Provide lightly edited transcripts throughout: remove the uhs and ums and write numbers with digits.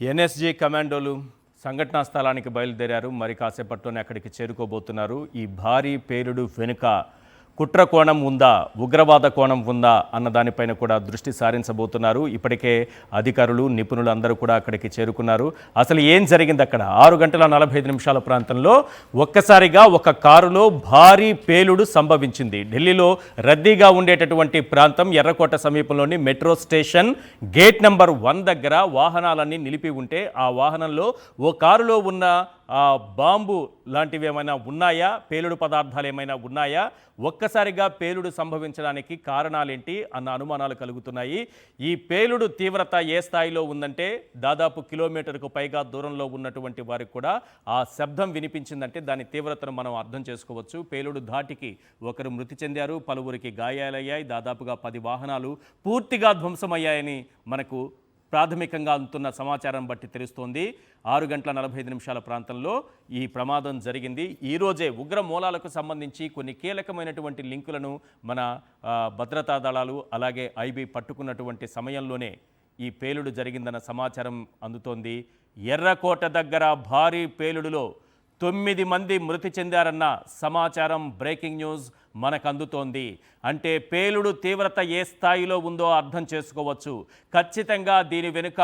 NSG కమాండోలు సంఘటనా స్థలానికి బయలుదేరారు. మరి కాసేపట్లోనే అక్కడికి చేరుకోబోతున్నారు. ఈ భారీ పేలుడు వెనుక కుట్ర కోణం ఉందా, ఉగ్రవాద కోణం ఉందా అన్న దానిపైన కూడా దృష్టి సారించబోతున్నారు. ఇప్పటికే అధికారులు, నిపుణులు అందరూ కూడా అక్కడికి చేరుకున్నారు. అసలు ఏం జరిగింది అక్కడ? 6:45 ప్రాంతంలో ఒక్కసారిగా ఒక కారులో భారీ పేలుడు సంభవించింది. ఢిల్లీలో రద్దీగా ఉండేటటువంటి ప్రాంతం ఎర్రకోట సమీపంలోని మెట్రో స్టేషన్ గేట్ నెంబర్ 1 దగ్గర వాహనాలన్నీ నిలిపి ఉంటే ఆ వాహనంలో ఓ కారులో ఉన్న బాంబు లాంటివి ఏమైనా ఉన్నాయా, పేలుడు పదార్థాలు ఏమైనా ఉన్నాయా, ఒక్కసారిగా పేలుడు సంభవించడానికి కారణాలేంటి అన్న అనుమానాలు కలుగుతున్నాయి. ఈ పేలుడు తీవ్రత ఏ స్థాయిలో ఉందంటే దాదాపు కిలోమీటర్కు పైగా దూరంలో ఉన్నటువంటి వారికి కూడా ఆ శబ్దం వినిపించిందంటే దాని తీవ్రతను మనం అర్థం చేసుకోవచ్చు. పేలుడు ధాటికి ఒకరు మృతి చెందారు, పలువురికి గాయాలయ్యాయి. దాదాపుగా 10 వాహనాలు పూర్తిగా ధ్వంసమయ్యాయని మనకు ప్రాథమికంగా అందుతున్న సమాచారం బట్టి తెలుస్తోంది. 6:45 ప్రాంతంలో ఈ ప్రమాదం జరిగింది. ఈరోజే ఉగ్ర మూలాలకు సంబంధించి కొన్ని కీలకమైనటువంటి లింకులను మన భద్రతా దళాలు అలాగే ఐబీ పట్టుకున్నటువంటి సమయంలోనే ఈ పేలుడు జరిగిందన్న సమాచారం అందుతోంది. ఎర్రకోట దగ్గర భారీ పేలుడులో 9 మంది మృతి చెందారన్న సమాచారం బ్రేకింగ్ న్యూస్ మనకు అందుతోంది. అంటే పేలుడు తీవ్రత ఏ స్థాయిలో ఉందో అర్థం చేసుకోవచ్చు. ఖచ్చితంగా దీని వెనుక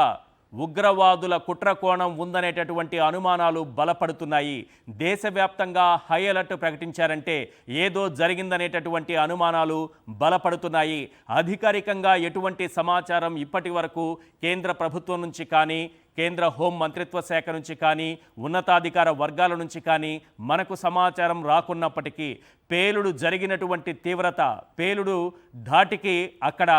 ఉగ్రవాదుల కుట్ర కోణం ఉందనేటటువంటి అనుమానాలు బలపడుతున్నాయి. దేశవ్యాప్తంగా హై అలర్ట్ ప్రకటించారంటే ఏదో జరిగిందనేటటువంటి అనుమానాలు బలపడుతున్నాయి. అధికారికంగా ఎటువంటి సమాచారం ఇప్పటి వరకు కేంద్ర ప్రభుత్వం నుంచి కానీ, కేంద్ర హోం మంత్రిత్వ శాఖ నుంచి కానీ, ఉన్నతాధికార వర్గాల నుంచి కానీ మనకు సమాచారం రాకున్నప్పటికీ పేలుడు జరిగినటువంటి తీవ్రత, పేలుడు ధాటికి అక్కడ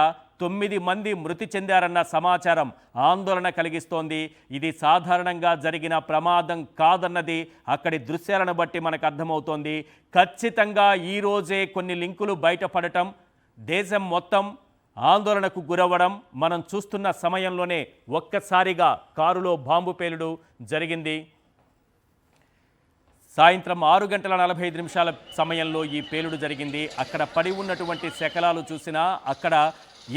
9 మంది మృతి చెందారన్న సమాచారం ఆందోళన కలిగిస్తోంది. ఇది సాధారణంగా జరిగిన ప్రమాదం కాదన్నది అక్కడి దృశ్యాలను బట్టి మనకు అర్థమవుతోంది. ఖచ్చితంగా ఈరోజే కొన్ని లింకులు బయటపడటం, దేశం మొత్తం ఆందోళనకు గురవ్వడం మనం చూస్తున్న సమయంలోనే ఒక్కసారిగా కారులో బాంబు పేలుడు జరిగింది. సాయంత్రం 6:45 సమయంలో ఈ పేలుడు జరిగింది. అక్కడ పడి ఉన్నటువంటి శకలాలు చూసినా, అక్కడ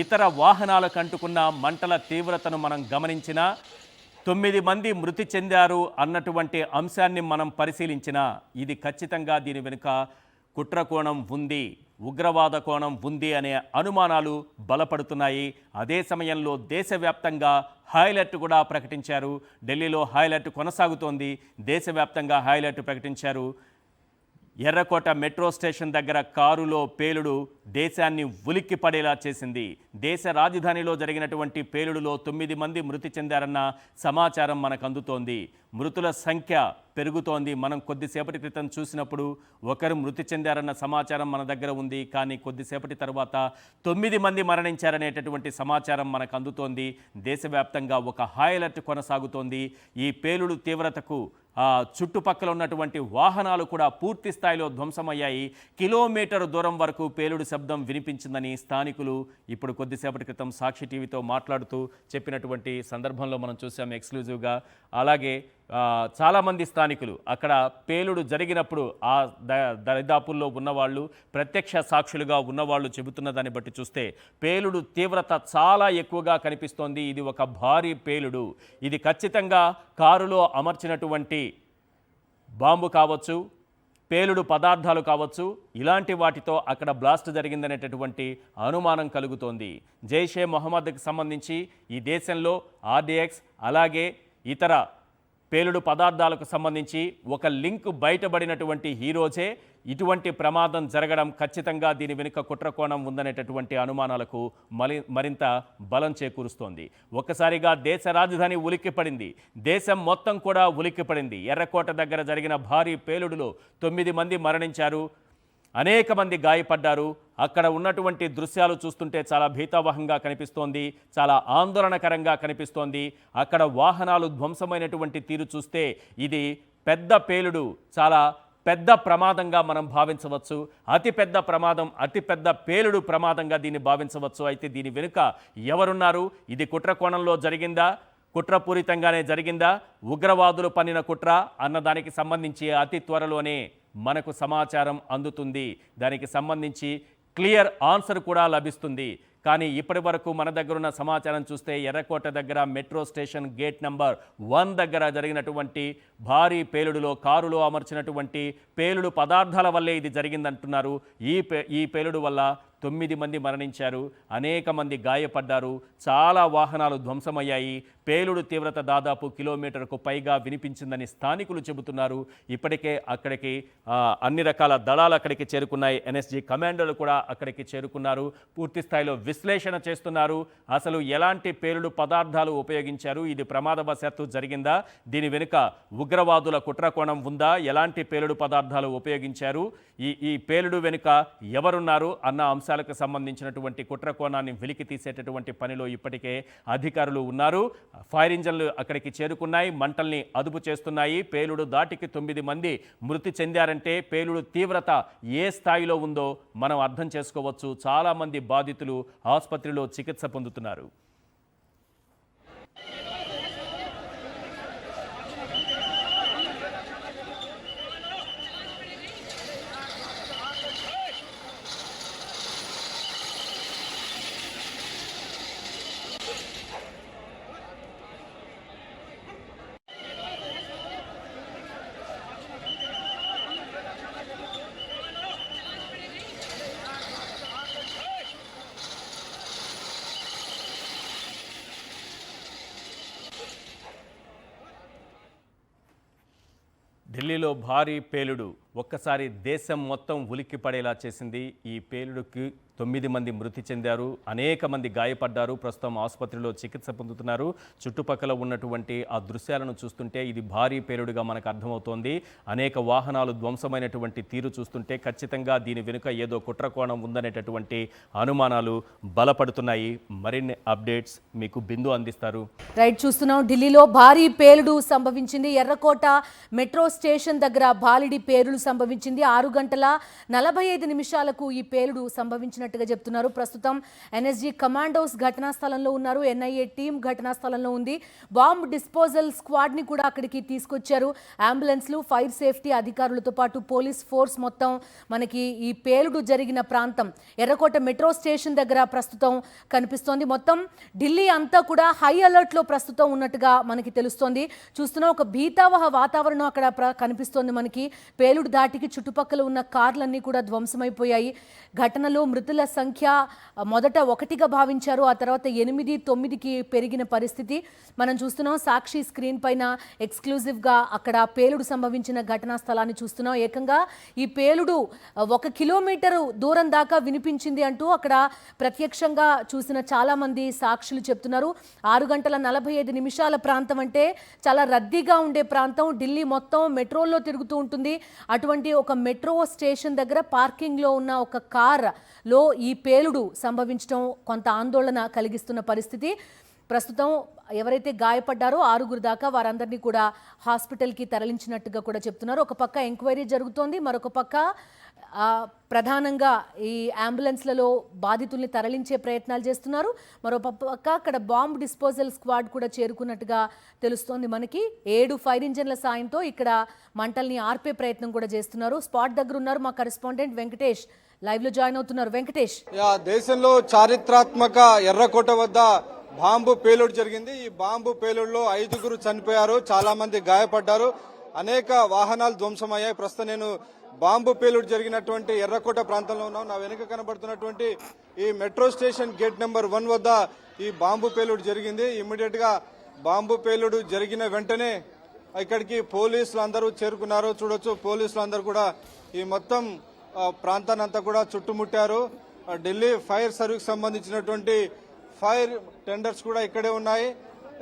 ఇతర వాహనాలకు అంటుకున్న మంటల తీవ్రతను మనం గమనించినా, 9 మంది మృతి చెందారు అన్నటువంటి అంశాన్ని మనం పరిశీలించినా ఇది ఖచ్చితంగా దీని వెనుక కుట్ర కోణం ఉంది, ఉగ్రవాద కోణం ఉంది అనే అనుమానాలు బలపడుతున్నాయి. అదే సమయంలో దేశవ్యాప్తంగా హైలైట్ కూడా ప్రకటించారు. ఢిల్లీలో హైలైట్ కొనసాగుతోంది. దేశవ్యాప్తంగా హైలైట్ ప్రకటించారు. ఎర్రకోట మెట్రో స్టేషన్ దగ్గర కారులో పేలుడు దేశాన్ని ఉలిక్కి పడేలా చేసింది. దేశ రాజధానిలో జరిగినటువంటి పేలుడులో 9 మంది మృతి చెందారన్న సమాచారం మనకు అందుతోంది. మృతుల సంఖ్య పెరుగుతోంది. మనం కొద్దిసేపటి క్రితం చూసినప్పుడు ఒకరు మృతి చెందారన్న సమాచారం మన దగ్గర ఉంది. కానీ కొద్దిసేపటి తర్వాత 9 మంది మరణించారనేటటువంటి సమాచారం మనకు అందుతోంది. దేశవ్యాప్తంగా ఒక హై అలర్ట్ కొనసాగుతోంది. ఈ పేలుడు తీవ్రతకు చుట్టుపక్కల ఉన్నటువంటి వాహనాలు కూడా పూర్తి స్థాయిలో ధ్వంసమయ్యాయి. కిలోమీటర్ దూరం వరకు పేలుడు శబ్దం వినిపించిందని స్థానికులు ఇప్పుడు కొద్దిసేపటి క్రితం సాక్షి టీవీతో మాట్లాడుతూ చెప్పినటువంటి సందర్భంలో మనం చూసాం ఎక్స్క్లూజివ్గా. అలాగే చాలామంది స్థానికులు అక్కడ పేలుడు జరిగినప్పుడు ఆ దరిదాపుల్లో ఉన్నవాళ్ళు, ప్రత్యక్ష సాక్షులుగా ఉన్నవాళ్ళు చెబుతున్న దాన్ని బట్టి చూస్తే పేలుడు తీవ్రత చాలా ఎక్కువగా కనిపిస్తోంది. ఇది ఒక భారీ పేలుడు. ఇది ఖచ్చితంగా కారులో అమర్చినటువంటి బాంబు కావచ్చు, పేలుడు పదార్థాలు కావచ్చు, ఇలాంటి వాటితో అక్కడ బ్లాస్ట్ జరిగిందనేటటువంటి అనుమానం కలుగుతోంది. జైషే మొహమ్మద్కి సంబంధించి ఈ దేశంలో ఆర్డీఎక్స్ అలాగే ఇతర పేలుడు పదార్థాలకు సంబంధించి ఒక లింక్ బయటపడినటువంటి ఈరోజే ఇటువంటి ప్రమాదం జరగడం ఖచ్చితంగా దీని వెనుక కుట్రకోణం ఉందనేటటువంటి అనుమానాలకు మరింత బలం చేకూరుస్తోంది. ఒక్కసారిగా దేశ రాజధాని ఉలిక్కిపడింది. దేశం మొత్తం కూడా ఉలిక్కిపడింది. ఎర్రకోట దగ్గర జరిగిన భారీ పేలుడులో 9 మంది మరణించారు, అనేక మంది గాయపడ్డారు. అక్కడ ఉన్నటువంటి దృశ్యాలు చూస్తుంటే చాలా భీతావహంగా కనిపిస్తోంది, చాలా ఆందోళనకరంగా కనిపిస్తోంది. అక్కడ వాహనాలు ధ్వంసమైనటువంటి తీరు చూస్తే ఇది పెద్ద పేలుడు, చాలా పెద్ద ప్రమాదంగా మనం భావించవచ్చు. అతిపెద్ద ప్రమాదం, అతిపెద్ద పేలుడు ప్రమాదంగా దీన్ని భావించవచ్చు. అయితే దీని వెనుక ఎవరున్నారు? ఇది కుట్ర కోణంలో జరిగిందా, కుట్రపూరితంగానే జరిగిందా, ఉగ్రవాదులు పన్నిన కుట్ర అన్నదానికి సంబంధించి అతి త్వరలోనే మనకు సమాచారం అందుతుంది. దానికి సంబంధించి క్లియర్ ఆన్సర్ కూడా లభిస్తుంది. కానీ ఇప్పటి వరకు మన దగ్గర ఉన్న సమాచారం చూస్తే ఎర్రకోట దగ్గర మెట్రో స్టేషన్ గేట్ నంబర్ 1 దగ్గర జరిగినటువంటి భారీ పేలుడులో కారులో అమర్చినటువంటి పేలుడు పదార్థాల వల్లే ఇది జరిగిందంటున్నారు. ఈ పేలుడు వల్ల 9 మంది మరణించారు, అనేక మంది గాయపడ్డారు, చాలా వాహనాలు ధ్వంసమయ్యాయి. పేలుడు తీవ్రత దాదాపు కిలోమీటర్కు పైగా వినిపించిందని స్థానికులు చెబుతున్నారు. ఇప్పటికే అక్కడికి అన్ని రకాల దళాలు అక్కడికి చేరుకున్నాయి. ఎన్ఎస్జీ కమాండోలు కూడా అక్కడికి చేరుకున్నారు, పూర్తి స్థాయిలో విశ్లేషణ చేస్తున్నారు. అసలు ఎలాంటి పేలుడు పదార్థాలు ఉపయోగించారు, ఇది ప్రమాదవశాత్తు జరిగిందా, దీని వెనుక ఉగ్రవాదుల కుట్రకోణం ఉందా, ఎలాంటి పేలుడు పదార్థాలు ఉపయోగించారు, ఈ పేలుడు వెనుక ఎవరున్నారు అన్న అంశాలకు సంబంధించినటువంటి కుట్రకోణాన్ని వెలికి తీసేటటువంటి పనిలో ఇప్పటికే అధికారులు ఉన్నారు. ఫైర్ ఇంజన్లు అక్కడికి చేరుకున్నాయి, మంటల్ని అదుపు చేస్తున్నాయి. పేలుడు దాటికి 9 మంది మృతి చెందారంటే పేలుడు తీవ్రత ఏ స్థాయిలో ఉందో మనం అర్థం చేసుకోవచ్చు. చాలామంది బాధితులు ఆసుపత్రిలో చికిత్స పొందుతున్నారు. ఢిల్లీలో భారీ పేలుడు ఒక్కసారి దేశం మొత్తం ఉలిక్కి పడేలా చేసింది. ఈ పేలుడుకి 9 మంది మృతి చెందారు, అనేక మంది గాయపడ్డారు, ప్రస్తుతం ఆసుపత్రిలో చికిత్స పొందుతున్నారు. చుట్టుపక్కల ఉన్నటువంటి ఆ దృశ్యాలను చూస్తుంటే ఇది భారీ పేలుడుగా మనకు అర్థమవుతోంది. అనేక వాహనాలు ధ్వంసమైనటువంటి తీరు చూస్తుంటే ఖచ్చితంగా దీని వెనుక ఏదో కుట్రకోణం ఉందనేటటువంటి అనుమానాలు బలపడుతున్నాయి. మరిన్ని అప్డేట్స్ మీకు బిందు అందిస్తారు. రైట్, చూస్తున్నాం. ఢిల్లీలో భారీ పేలుడు సంభవించింది. ఎర్రకోట మెట్రో స్టేషన్ దగ్గర భారీ పేలుడు సంభవించింది. 6:45 ఈ పేలుడు సంభవించినట్టుగా చెప్తున్నారు. ప్రస్తుతం ఎన్ఎస్జీ కమాండోస్ ఘటనా స్థలంలో ఉన్నారు, ఎన్ఐఏ టీం ఘటనా స్థలంలో ఉంది. బాంబ్ డిస్పోజల్ స్క్వాడ్ ని కూడా అక్కడికి తీసుకొచ్చారు. అంబులెన్స్లు, ఫైర్ సేఫ్టీ అధికారులతో పాటు పోలీస్ ఫోర్స్ మొత్తం మనకి ఈ పేలుడు జరిగిన ప్రాంతం ఎర్రకోట మెట్రో స్టేషన్ దగ్గర ప్రస్తుతం కనిపిస్తోంది. మొత్తం ఢిల్లీ అంతా కూడా హై అలర్ట్ లో ప్రస్తుతం ఉన్నట్టుగా మనకి తెలుస్తోంది. చూస్తున్నా ఒక భీతావహ వాతావరణం అక్కడ కనిపిస్తోంది మనకి. పేలుడు దాటికి చుట్టుపక్కల ఉన్న కార్లన్నీ కూడా ధ్వంసమైపోయాయి. ఘటనలో మృతుల సంఖ్య మొదట 1గా భావించారు, ఆ తర్వాత 8, 9కి పెరిగిన పరిస్థితి మనం చూస్తున్నాం. సాక్షి స్క్రీన్ పైన ఎక్స్క్లూజివ్గా అక్కడ పేలుడు సంభవించిన ఘటనా స్థలాన్ని చూస్తున్నాం. ఏకంగా ఈ పేలుడు 1 కిలోమీటరు దూరం దాకా వినిపించింది అంటూ అక్కడ ప్రత్యక్షంగా చూసిన చాలా మంది సాక్షులు చెప్తున్నారు. 6:45 ప్రాంతం అంటే చాలా రద్దీగా ఉండే ప్రాంతం. ఢిల్లీ మొత్తం మెట్రోల్లో తిరుగుతూ ఉంటుంది. అటువంటి ఒక మెట్రో స్టేషన్ దగ్గర పార్కింగ్లో ఉన్న ఒక కార్లో ఈ పేలుడు సంభవించడం కొంత ఆందోళన కలిగిస్తున్న పరిస్థితి. ప్రస్తుతం ఎవరైతే గాయపడ్డారో 6 దాకా వారందరినీ కూడా హాస్పిటల్కి తరలించినట్టుగా కూడా చెప్తున్నారు. ఒక పక్క ఎంక్వైరీ జరుగుతోంది, మరొక పక్క ప్రధానంగా ఈ అంబులెన్స్లలో బాధితుల్ని తరలించే ప్రయత్నాలు చేస్తున్నారు. మరో పక్క అక్కడ బాంబ్ డిస్పోజల్ స్క్వాడ్ కూడా చేరుకున్నట్టుగా తెలుస్తోంది మనకి. 7 ఫైర్ ఇంజన్ల సాయంతో ఇక్కడ మంటల్ని ఆర్పే ప్రయత్నం కూడా చేస్తున్నారు. స్పాట్ దగ్గర ఉన్నారు మా కరెస్పాండెంట్ వెంకటేష్, లైవ్ లో జాయిన్ అవుతున్నారు. వెంకటేష్, దేశంలో చారిత్రాత్మక ఎర్రకోట వద్ద బాంబు పేలుడు జరిగింది. ఈ బాంబు పేలుడులో 5 చనిపోయారు, చాలా మంది గాయపడ్డారు, అనేక వాహనాలు ధ్వంసమయ్యాయి. ప్రస్తుతం నేను బాంబు పేలుడు జరిగినటువంటి ఎర్రకోట ప్రాంతంలో ఉన్నాం. నా వెనుక కనబడుతున్నటువంటి ఈ మెట్రో స్టేషన్ గేట్ నెంబర్ 1 వద్ద ఈ బాంబు పేలుడు జరిగింది. ఇమ్మీడియట్ గా బాంబు పేలుడు జరిగిన వెంటనే ఇక్కడికి పోలీసులు అందరూ చేరుకున్నారు. చూడొచ్చు, పోలీసులు అందరూ కూడా ఈ మొత్తం ప్రాంతాన్ని అంతా కూడా చుట్టుముట్టారు. ఢిల్లీ ఫైర్ సర్వీస్ సంబంధించినటువంటి ఫైర్ టెండర్స్ కూడా ఇక్కడే ఉన్నాయి.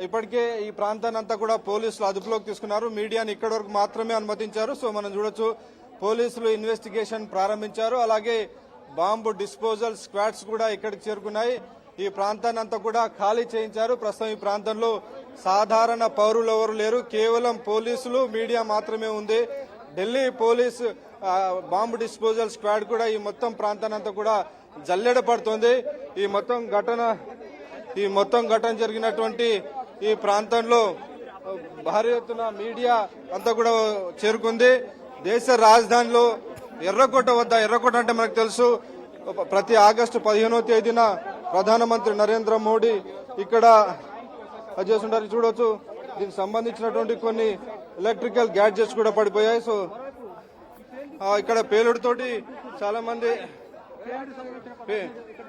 ఇప్పటికే ఈ ప్రాంతాన్ని అంతా కూడా పోలీసులు అదుపులోకి తీసుకున్నారు. మీడియాని ఇక్కడి వరకు మాత్రమే అనుమతించారు. సో మనం చూడొచ్చు, పోలీసులు ఇన్వెస్టిగేషన్ ప్రారంభించారు. అలాగే బాంబు డిస్పోజల్ స్క్వాడ్స్ కూడా ఇక్కడికి చేరుకున్నాయి. ఈ ప్రాంతాన్ని అంతా కూడా ఖాళీ చేయించారు. ప్రస్తుతం ఈ ప్రాంతంలో సాధారణ పౌరులు ఎవరు లేరు, కేవలం పోలీసులు, మీడియా మాత్రమే ఉంది. Delhi police bomb disposal squad కూడా ఈ మొత్తం ప్రాంతాన్ని అంతా కూడా జల్లెడ పడుతోంది. ఈ మొత్తం ఘటన జరిగినటువంటి ఈ ప్రాంతంలో భారీ ఎత్తున మీడియా అంతా కూడా చేరుకుంది. దేశ రాజధానిలో ఎర్రకోట వద్ద, ఎర్రకోట అంటే మనకు తెలుసు ప్రతి ఆగస్టు 15వ తేదీన ప్రధానమంత్రి నరేంద్ర మోడీ ఇక్కడ అది చేస్తుంటారు. చూడొచ్చు దీనికి సంబంధించినటువంటి కొన్ని ఎలక్ట్రికల్ గ్యాడ్జెట్స్ కూడా పడిపోయాయి. సో ఇక్కడ పేలుడు తోటి చాలా మంది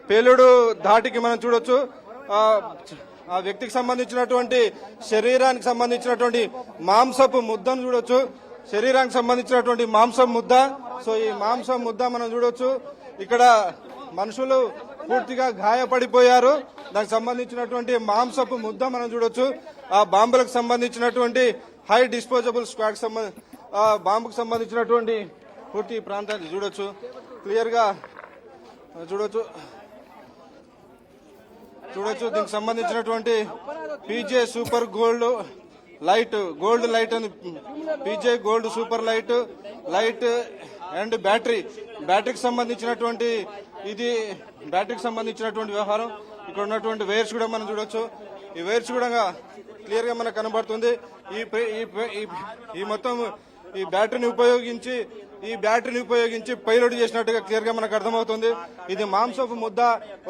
పేలుడు ధాటికి మనం చూడొచ్చు ఆ వ్యక్తికి సంబంధించినటువంటి శరీరానికి సంబంధించినటువంటి మాంసపు ముద్దను చూడొచ్చు. శరీరానికి సంబంధించినటువంటి మాంసం ముద్ద. సో ఈ మాంసం ముద్ద మనం చూడొచ్చు. ఇక్కడ మనుషులు పూర్తిగా గాయపడిపోయారు. దానికి సంబంధించినటువంటి మాంసపు ముద్ద మనం చూడొచ్చు. ఆ బాంబులకు సంబంధించినటువంటి హై డిస్పోజబుల్ స్క్వాడ్ బాంబుకు సంబంధించినటువంటి పూర్తి ప్రాంతాన్ని చూడొచ్చు. క్లియర్ గా చూడొచ్చు. దీనికి సంబంధించినటువంటి పీజే సూపర్ గోల్డ్ లైట్ అని PJ gold super light and బ్యాటరీకి సంబంధించినటువంటి ఇది బ్యాటరీకి సంబంధించినటువంటి వ్యవహారం. ఇక్కడ ఉన్నటువంటి వైర్స్ కూడా మనం చూడొచ్చు. ఈ వైర్స్ కూడా క్లియర్ గా మనకు కనబడుతుంది. ఈ మొత్తం ఈ బ్యాటరీని ఉపయోగించి పైలట్ చేసినట్టుగా క్లియర్ గా మనకు అర్థమవుతుంది. ఇది మాంసపు ముద్ద,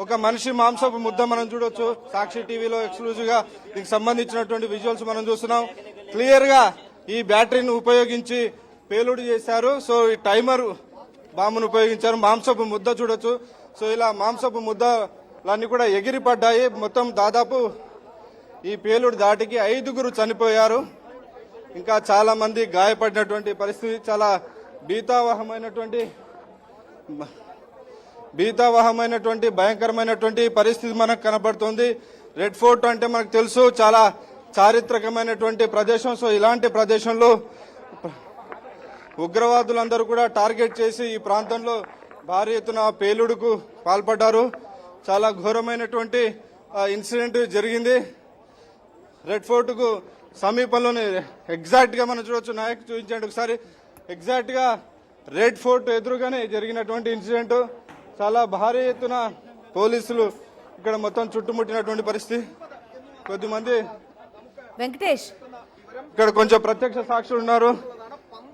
ఒక మనిషి మాంసపు ముద్ద మనం చూడొచ్చు. సాక్షి టీవీలో ఎక్స్క్లూజివ్ గా దీనికి సంబంధించినటువంటి విజువల్స్ మనం చూస్తున్నాం. క్లియర్ గా ఈ బ్యాటరీని ఉపయోగించి పేలుడు చేశారు. సో ఈ టైమర్ బాంబును ఉపయోగించారు. మాంసపు ముద్ద చూడొచ్చు. సో ఇలా మాంసపు ముద్దలన్నీ కూడా ఎగిరిపడ్డాయి. మొత్తం దాదాపు ఈ పేలుడు దాటికి 5 చనిపోయారు. ఇంకా చాలా మంది గాయపడినటువంటి పరిస్థితి. చాలా భీతావహమైనటువంటి భయంకరమైనటువంటి పరిస్థితి మనకు కనబడుతుంది. రెడ్ ఫోర్ట్ అంటే మనకు తెలుసు చాలా చారిత్రకమైనటువంటి ప్రదేశం. సో ఇలాంటి ప్రదేశంలో ఉగ్రవాదులందరూ కూడా టార్గెట్ చేసి ఈ ప్రాంతంలో భారీ ఎత్తున పేలుడుకు పాల్పడ్డారు. చాలా ఘోరమైనటువంటి ఇన్సిడెంట్ జరిగింది. రెడ్ ఫోర్ట్ కు సమీపంలోనే ఎగ్జాక్ట్ గా మనం చూడొచ్చు. నాయక్ చూపించండి ఒకసారి. ఎగ్జాక్ట్ గా రెడ్ ఫోర్ట్ ఎదురుగానే జరిగినటువంటి ఇన్సిడెంట్. చాలా భారీ ఎత్తున పోలీసులు ఇక్కడ మొత్తం చుట్టుముట్టినటువంటి పరిస్థితి. కొద్దిమంది వెంకటేష్ ఇక్కడ కొంచెం ప్రత్యక్ష సాక్షులు ఉన్నారు.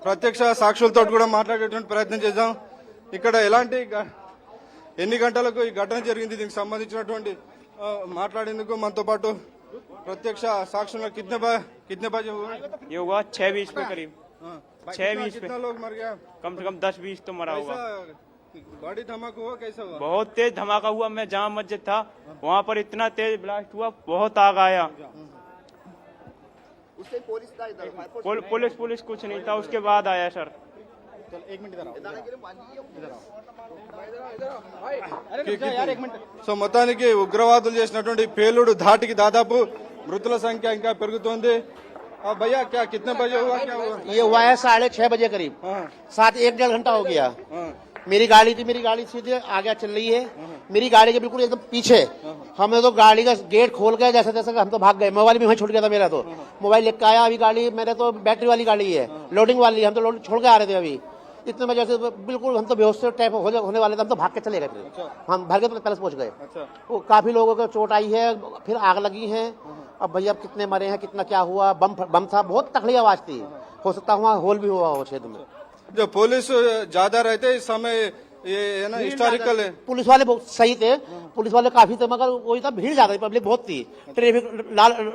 ప్రత్యక్ష సాక్షులతో కూడా మాట్లాడేటువంటి ప్రయత్నం చేద్దాం. ఇక్కడ ఎన్ని గంటలకు ఈ ఘటన జరిగింది దీనికి సంబంధించినటువంటి మాట్లాడేందుకు మనతో పాటు प्रत्यक्ष साक्षियों कितने बजे हुआ? ये हुआ 6:20 पे करीब 6:20 पे। कितना लोग मर गया? कम से कम 10-20 तो मरा होगा। बड़ी धमाका हुआ, कैसा हुआ? बहुत तेज धमाका हुआ। मैं जहाँ मस्जिद था वहाँ पर इतना तेज ब्लास्ट हुआ, बहुत आग आया। पुलिस कुछ नहीं था, उसके बाद आया सर। एक मिनट సో మొత్తానికి ఉగ్రవాదులు చేసినటువంటి పేలుడు ధాటికి దాదాపు మృతుల సంఖ్య ఇంకా పెరుగుతోంది. भैया क्या कितने बजे हुआ, क्या हुआ? ये हुआ है 6:30 बजे करीब। 1.5 घंटा हो गया। मेरी गाड़ी सीधे आगे चल रही है। मेरी गाड़ी के बिल्कुल एकदम पीछे। हमें तो गाड़ी का गेट खोल गया जैसे तैसे, हम तो भाग गए। मोबाइल भी वहीं छूट गया था मेरा। तो मोबाइल लेकर आया। अभी गाड़ी मेरे तो बैटरी वाली गाड़ी है, लोडिंग वाली। हम तो छोड़ के आ रहे थे। अभी इतने वजह से बिल्कुल हम तो बेहोश टाइप होने वाले थे। हम तो भाग के चले गए थे। हम भाग के तो पैलेस पहुंच गए। वो काफी लोगों को चोट आई है, फिर आग लगी है। अब भैया अब कितने मरे हैं, कितना क्या हुआ। बम था, बहुत तकड़ी आवाज थी। हो सकता वहाँ होल भी हुआ हो क्षेत्र में। जो पुलिस ज्यादा रहते इस समय ये है ना हिस्टोरिकल है। पुलिस वाले बहुत सही थे। पुलिस वाले काफी थे, मगर वही था भीड़ ज्यादा थी, पब्लिक बहुत थी। ट्रैफिक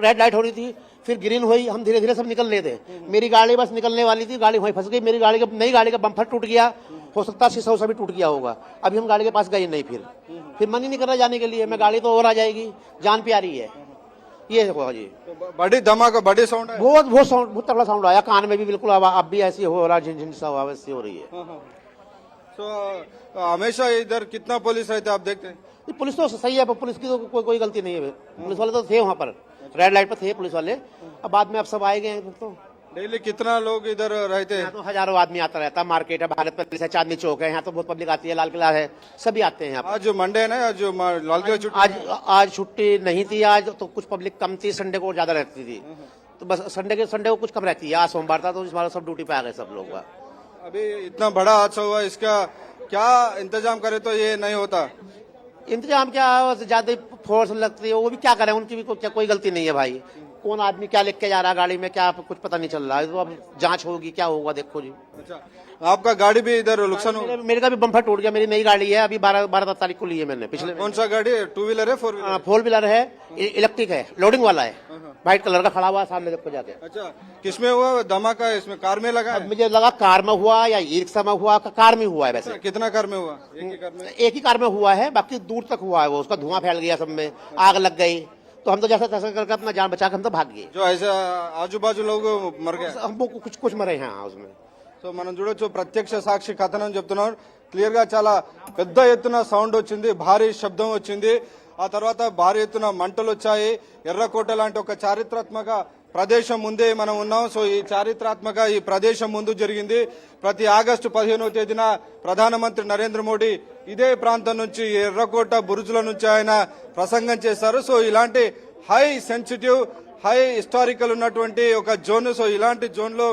रेड लाइट हो रही थी, फिर ग्रीन हुई। हम धीरे धीरे सब निकल रहे थे। मेरी गाड़ी बस निकलने वाली थी, गाड़ी वहीं फंस गई। मेरी गाड़ी का नई गाड़ी का बम्पर टूट गया। हो सकता है शीशा भी टूट गया होगा। अभी हम गाड़ी के पास गए नहीं। फिर मन ही नहीं कर रहा जाने के लिए। मैं गाड़ी तो और आ जाएगी, जान प्यारी है। ये हुआ जी। बड़ी धमाका, बड़ी साउंड है। बहुत तगड़ा साउंड आया कान में भी। बिल्कुल अब भी ऐसी हो रहा, झिन सा आवाज हो रही है। तो हमेशा इधर कितना पुलिस रहता है आप देखते हैं? पुलिस तो सही है, पुलिस की तो कोई गलती नहीं है। पुलिस वाले तो थे वहाँ पर, रेड लाइट पर थे पुलिस वाले। अब बाद में अब सब आए गए हैं। तो डेली कितना लोग इधर रहते हैं? यहाँ तो हजारों आदमी आता रहता है। मार्केट है, भारत पैलेस है, चांदनी चौक है, यहाँ तो बहुत पब्लिक आती है। लाल किला है, सभी आते हैं यहाँ। आज जो मंडे है ना, आज जो लाल किला छुट्टी, आज छुट्टी नहीं थी। आज तो कुछ पब्लिक कम थी, संडे को ज्यादा रहती थी। तो बस संडे को कुछ कम रहती है। आज सोमवार था तो इस बार सब ड्यूटी पे आ गए सब लोग। अभी इतना बड़ा हादसा हुआ, इसका क्या इंतजाम करे तो ये नहीं होता? इंतजाम क्या, ज्यादा फोर्स लगती है, वो भी क्या करें। उनकी भी कोई गलती नहीं है भाई। कौन आदमी क्या लेके जा रहा है गाड़ी में, क्या कुछ पता नहीं चल रहा है। तो अब जांच होगी, क्या होगा देखो जी। अच्छा, आपका गाड़ी भी इधर नुकसान हो? मेरे का भी बम्पर टूट गया। मेरी नई गाड़ी है, अभी 12 तारीख को ली है मैंने। पिछले कौन सा गाड़ी है? 2 व्हीलर है 4 व्हीलर? 4 व्हीलर है, इलेक्ट्रिक है, लोडिंग वाला है, व्हाइट कलर का खड़ा हुआ है सामने देखो जाके। अच्छा, किसमें हुआ धमाका? इसमें कार में लगा है? अब मुझे लगा कार में हुआ या ई रिक्शा में हुआ, कार में हुआ है। वैसे कितना कार में हुआ? एक ही कार में? एक ही कार में हुआ है, बाकी दूर तक हुआ है वो, उसका धुआं फैल गया, सब में आग लग गई। तो हम तो जैसा तैसा करके अपना जान बचा के हम तो भाग गए। जो ऐसा आजू बाजू लोग मर गए? हमको कुछ मरे हैं उसमें। సో మనం చూడొచ్చు ప్రత్యక్ష సాక్షి కథనం చెప్తున్నారు. క్లియర్ గా చాలా పెద్ద ఎత్తున సౌండ్ వచ్చింది, భారీ శబ్దం వచ్చింది, ఆ తర్వాత భారీ ఎత్తున మంటలు వచ్చాయి. ఎర్రకోట లాంటి ఒక చారిత్రాత్మక ప్రదేశం ముందే మనం ఉన్నాం. సో ఈ చారిత్రాత్మక ఈ ప్రదేశం ముందు జరిగింది. ప్రతి ఆగస్టు 15వ తేదీన ప్రధానమంత్రి నరేంద్ర మోడీ ఇదే ప్రాంతం నుంచి ఎర్రకోట బురుజుల నుంచి ఆయన ప్రసంగం చేశారు. సో ఇలాంటి హై సెన్సిటివ్ హై హిస్టారికల్ ఉన్నటువంటి ఒక జోన్, సో ఇలాంటి జోన్ లో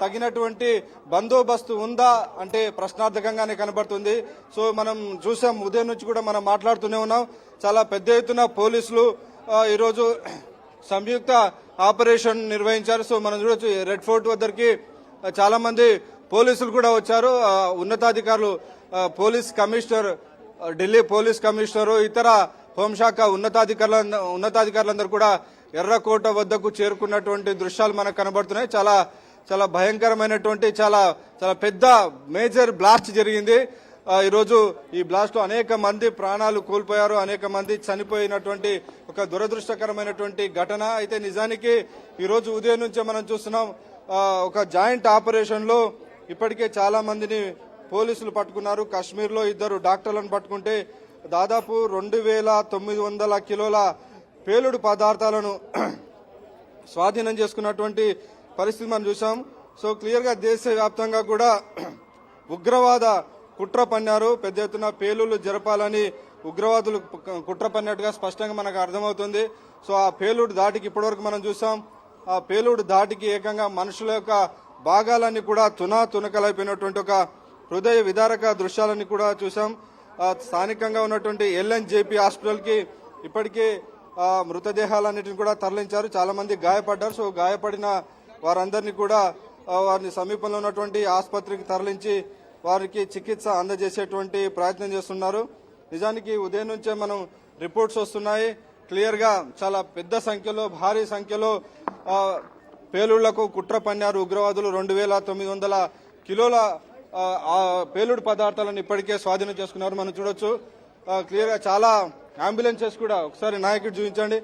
తగినటువంటి బందోబస్తు ఉందా అంటే ప్రశ్నార్థకంగానే కనబడుతుంది. సో మనం చూసాం, ఉదయం నుంచి కూడా మనం మాట్లాడుతూనే ఉన్నాం, చాలా పెద్ద ఎత్తున పోలీసులు ఈరోజు సంయుక్త ఆపరేషన్ నిర్వహించారు. సో మనం చూడొచ్చు రెడ్ ఫోర్ట్ వద్దరికి చాలా మంది పోలీసులు కూడా వచ్చారు. ఉన్నతాధికారులు, police commissioner, Delhi police commissioner, ఇతర హోంశాఖ ఉన్నతాధికారులందరూ కూడా ఎర్రకోట వద్దకు చేరుకున్నటువంటి దృశ్యాలు మనకు కనబడుతున్నాయి. చాలా భయంకరమైనటువంటి చాలా పెద్ద మేజర్ బ్లాస్ట్ జరిగింది. ఈరోజు ఈ బ్లాస్ట్ లో అనేక మంది ప్రాణాలు కోల్పోయారు, అనేక మంది చనిపోయినటువంటి ఒక దురదృష్టకరమైనటువంటి ఘటన. అయితే నిజానికి ఈరోజు ఉదయం నుంచే మనం చూస్తున్నాం, ఒక జాయింట్ ఆపరేషన్ లో ఇప్పటికే చాలా మందిని పోలీసులు పట్టుకున్నారు. కాశ్మీర్ లో 2 డాక్టర్లను పట్టుకుంటే దాదాపు 2900 కిలోల పేలుడు పదార్థాలను స్వాధీనం చేసుకున్నటువంటి పరిస్థితి మనం చూసాం. సో క్లియర్ గా దేశవ్యాప్తంగా కూడా ఉగ్రవాద కుట్ర పన్నారు, పెద్ద ఎత్తున పేలుళ్లు జరపాలని ఉగ్రవాదులు కుట్ర పన్నట్టుగా స్పష్టంగా మనకు అర్థమవుతుంది. సో ఆ పేలుడు దాటికి ఇప్పటివరకు మనం చూసాం, ఆ పేలుడు దాటికి ఏకంగా మనుషుల యొక్క భాగాలన్నీ కూడా తునకలైపోయినటువంటి ఒక హృదయ విదారక దృశ్యాలని కూడా చూసాం. స్థానికంగా ఉన్నటువంటి LNJP హాస్పిటల్ కి ఇప్పటికే మృతదేహాలన్నిటిని కూడా తరలించారు. చాలా మంది గాయపడ్డారు. సో గాయపడిన వారందరినీ కూడా వారిని సమీపంలో ఉన్నటువంటి ఆసుపత్రికి తరలించి వారికి చికిత్స అందజేసేటువంటి ప్రయత్నం చేస్తున్నారు. నిజానికి ఉదయం నుంచే మనం రిపోర్ట్స్ వస్తున్నాయి, క్లియర్ గా చాలా పెద్ద సంఖ్యలో భారీ సంఖ్యలో పేలుళ్లకు కుట్ర పన్నారు ఉగ్రవాదులు. 2900 కిలోల పేలుడు పదార్థాలను ఇప్పటికే స్వాధీనం చేసుకున్నారు. మనం చూడొచ్చు క్లియర్ గా చాలా అంబులెన్సెస్ కూడా, ఒకసారి నాయకుడు చూపించండి,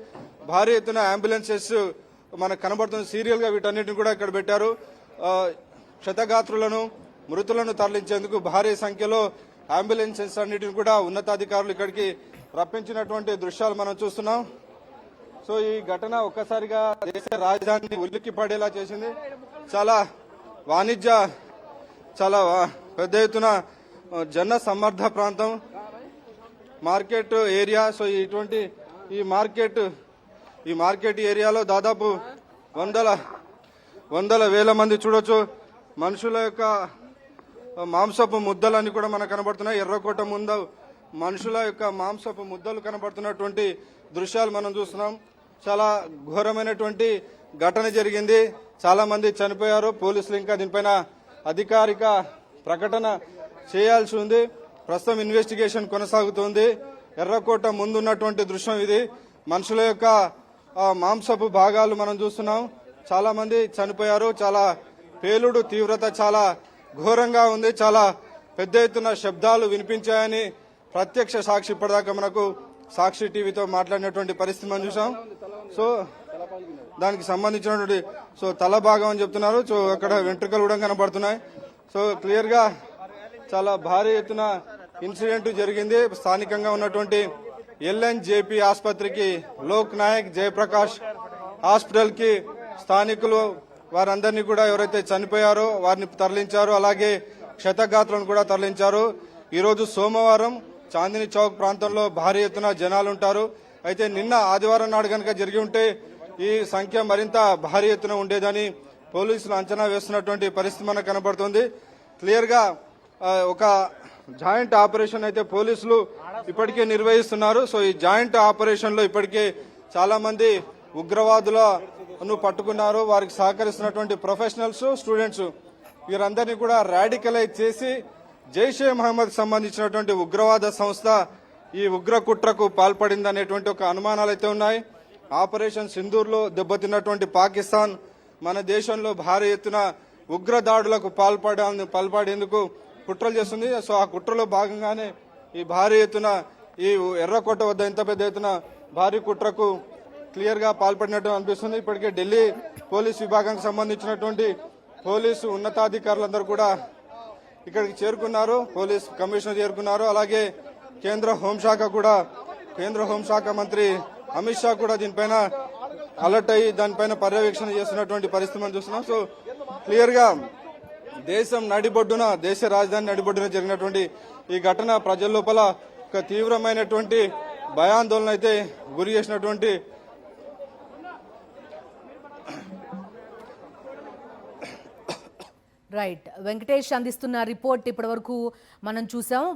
భారీ ఎత్తున అంబులెన్సెస్ మనకు కనబడుతుంది. సీరియల్ గా వీటన్నిటిని కూడా ఇక్కడ పెట్టారు. క్షతగాత్రులను, మృతులను తరలించేందుకు భారీ సంఖ్యలో అంబులెన్సెస్ అన్నిటిని కూడా ఉన్నతాధికారులు ఇక్కడికి రప్పించినటువంటి దృశ్యాలు మనం చూస్తున్నాం. సో ఈ ఘటన ఒక్కసారిగా దేశ రాజధానిని ఉలిక్కి పడేలా చేసింది. చాలా చాలా పెద్ద ఎత్తున జన సమ్మర్ధ ప్రాంతం, మార్కెట్ ఏరియా. సో ఇటువంటి ఈ మార్కెట్ ఏరియాలో దాదాపు వందల వేల మంది చూడొచ్చు. మనుషుల యొక్క మాంసపు ముద్దలన్నీ కూడా మనకు కనబడుతున్నాయి. ఎర్రకోట ముందు మనుషుల యొక్క మాంసపు ముద్దలు కనబడుతున్నటువంటి దృశ్యాలు మనం చూస్తున్నాం. చాలా ఘోరమైనటువంటి ఘటన జరిగింది, చాలా మంది చనిపోయారు. పోలీసులు ఇంకా దీనిపైన అధికారిక ప్రకటన చేయాల్సి ఉంది. ప్రస్తుతం ఇన్వెస్టిగేషన్ కొనసాగుతోంది. ఎర్రకోట ముందున్నటువంటి దృశ్యం ఇది. మనుషుల యొక్క మాంసపు భాగాలు మనం చూస్తున్నాం. చాలా మంది చనిపోయారు. చాలా పేలుడు తీవ్రత చాలా ఘోరంగా ఉంది. చాలా పెద్ద ఎత్తున శబ్దాలు వినిపించాయని ప్రత్యక్ష సాక్షి ఇప్పటిదాకా మనకు సాక్షి టీవీతో మాట్లాడినటువంటి పరిస్థితి మనం చూసాం. సో దానికి సంబంధించినటువంటి తల భాగం అని చెప్తున్నారు. సో అక్కడ వెంట్రుకలు కూడా కనబడుతున్నాయి. సో క్లియర్ గా చాలా భారీ ఎత్తున ఇన్సిడెంట్ జరిగింది. స్థానికంగా ఉన్నటువంటి LNJP ఆసుపత్రికి, లోక్ నాయక్ జయప్రకాష్ హాస్పిటల్ కి స్థానికులు వారందరినీ కూడా ఎవరైతే చనిపోయారో వారిని తరలించారు. అలాగే క్షతగాత్రులను కూడా తరలించారు. ఈరోజు సోమవారం చాందిని చౌక్ ప్రాంతంలో భారీ ఎత్తున జనాలు ఉంటారు. అయితే నిన్న ఆదివారం నాడు కనుక జరిగి ఉంటే ఈ సంఖ్య మరింత భారీ ఎత్తున ఉండేదని పోలీసులు అంచనా వేస్తున్నటువంటి పరిస్థితి మనకు కనబడుతుంది. క్లియర్ గా ఒక జాయింట్ ఆపరేషన్ అయితే పోలీసులు ఇప్పటికే నిర్వహిస్తున్నారు. సో ఈ జాయింట్ ఆపరేషన్ లో ఇప్పటికే చాలా మంది ఉగ్రవాదుల ను పట్టుకున్నారు. వారికి సహకరిస్తున్నటువంటి ప్రొఫెషనల్స్, స్టూడెంట్స్ వీరందరినీ కూడా రాడికలైజ్ చేసి జైషే మహమ్మద్ సంబంధించినటువంటి ఉగ్రవాద సంస్థ ఈ ఉగ్ర కుట్రకు పాల్పడిందనేటువంటి ఒక అనుమానాలు అయితే ఉన్నాయి. ఆపరేషన్ సింధూర్లో దెబ్బతిన్నటువంటి పాకిస్తాన్ మన దేశంలో భారీ ఎత్తున ఉగ్ర దాడులకు పాల్పడేందుకు కుట్రలు చేస్తుంది. సో ఆ కుట్రలో భాగంగానే ఈ భారీ ఎత్తున ఈ ఎర్రకోట వద్ద ఇంత పెద్ద ఎత్తున భారీ కుట్రకు క్లియర్ గా పాల్పడినట్టు అనిపిస్తుంది. ఇప్పటికే ఢిల్లీ పోలీస్ విభాగానికి సంబంధించినటువంటి పోలీసు ఉన్నతాధికారులందరూ కూడా ఇక్కడికి చేరుకున్నారు. పోలీస్ కమిషనర్ చేరుకున్నారు. అలాగే కేంద్ర హోంశాఖ మంత్రి అమిత్ షా కూడా దీనిపైన అలర్ట్ అయ్యి దానిపైన పర్యవేక్షణ చేస్తున్నటువంటి పరిస్థితి మనం చూస్తున్నాం. సో క్లియర్ గా దేశ రాజధాని నడిబొడ్డున జరిగినటువంటి ఈ ఘటన ప్రజల లోపల ఒక తీవ్రమైనటువంటి భయాందోళన అయితే గురి చేసినటువంటి రైట్. వెంకటేష్ అందిస్తున్న రిపోర్ట్ ఇప్పటివరకు మనం చూసాం.